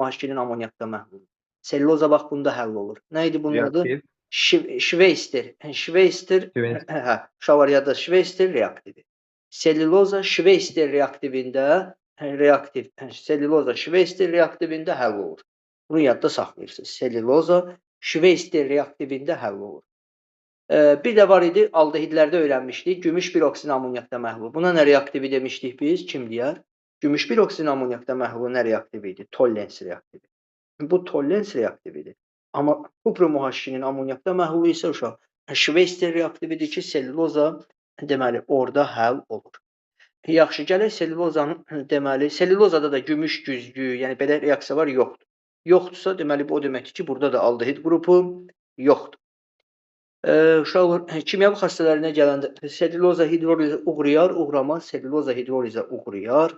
mühaşinin amoniakda məhlulu. Selluloza bax bunda həll olur. Nə idi bunun adı? Reaktiv. Şveyster. Şveyster, Şveyster. şavariyada Şveyster reaktivi. Selluloza Şveyster reaktivində selluloza Şveyster reaktivində həll olur. Bunu yadda saxlayırsınız. Selluloza Şveyster reaktivində həll olur. Bir də var idi, aldehidlərdə öyrənmişdik. Gümüş bir oksin amoniakda məhlul. Buna nə reaktivi demişdik biz? Kim deyər? Gümüş bir oksin amoniakda məhlul nə reaktivi idi? Tollens reaktivi. Bu tollens reaktividir. Amma kupru mühaşinin amoniakda məhlulu isə uşaq Şveyster reaktividir ki, selluloza deməli orada həll olur. Yaxşı, gələk sellulozanın deməli, sellulozada da gümüş güzgü, yəni belə reaksiyalar yoxdur. Yoxdursa, deməli bu o deməkdir ki, burada da aldehid qrupu yoxdur. Uşaqlar, kimyəvi xassələrinə gələndə selluloza hidrolizə uğrayar, uğramaz, selluloza hidrolizə uğrayar.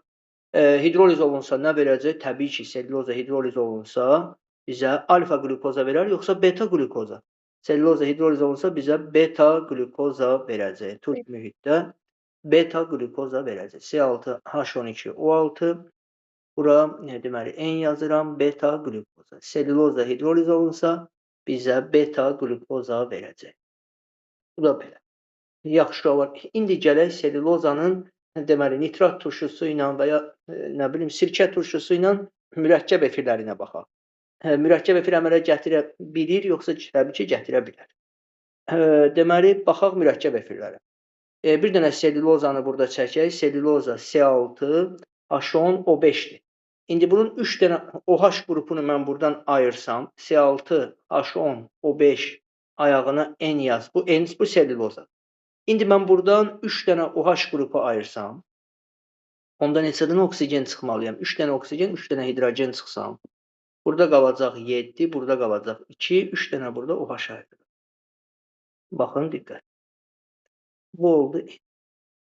Hidroliz olunsa nə verəcək? Təbii ki, selluloza hidroliz olunsa bizə alfa qlukoza verər, yoxsa beta qlukoza. Selluloza hidroliz olunsa bizə beta qlukoza verəcək. Türk mühitdə beta qlukoza verəcək. C6H12O6 bura deməli N yazıram, beta qlukoza. Selluloza hidroliz olunsa bizə beta qlukoza verəcək. Bu da belə. Yaxşı olar. İndi gələk sellulozanın deməli nitrat turşusu ilə və ya nə bilim sirkə turşusu ilə mürəkkəb efirlərinə baxaq. Mürəkkəb efir əmələ gətirə bilir, yoxsa təbii ki, gətirə bilər. Deməli, baxaq mürəkkəb efirlərə. Bir dənə sellulozanı burada çəkək. Selluloza C6H10O5-dir. İndi bunun 3 dənə OH qrupunu mən buradan ayırsam, C6H10O5 ayağına N yaz. Bu N bu selluloza. İndi mən buradan 3 dənə OH qrupu ayırsam, onda neçədən oksigen çıxmalıyam? 3 dənə oksigen, 3 dənə hidrogen çıxsam, burada qalacaq 7, burada qalacaq 2, 3 dənə burada OH ayırdım. Baxın, diqqət. Bu oldu.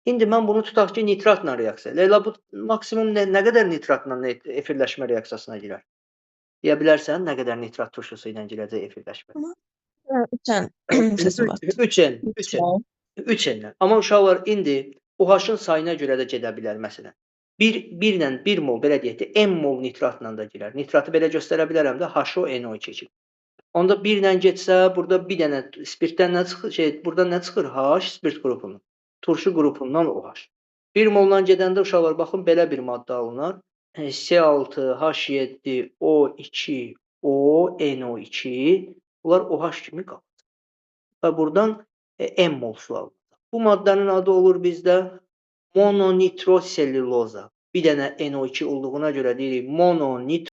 İndi mən bunu tutaq ki, nitratla reaksiya. Leyla, bu maksimum nə qədər nitratla efirləşmə reaksiyasına girər? Deyə bilərsən, nə qədər nitrat turşusu ilə girəcək efirləşmə? 3 N. Amma uşaqlar, indi OH-ın sayına görə də gedə bilər, məsələn. 1 mol, belə deyək də, M mol nitratla da girər. Nitratı belə göstərə bilərəm də, HO-NO2 kimi. Onda 1 ilə getsə, burada bir dənə spirtdən nə çıxır? Burada nə çıxır? H, spirt qrupunun. Turşu qrupundan OH. 1 molla gedəndə uşaqlar, baxın, belə bir maddə alınar. C6H7O2ONO2 bunlar OH kimi qalır. Və buradan M mol su alınır. Bu maddənin adı olur bizdə mononitroselluloza. Bir dənə NO2 olduğuna görə deyirik mononitroselluloza.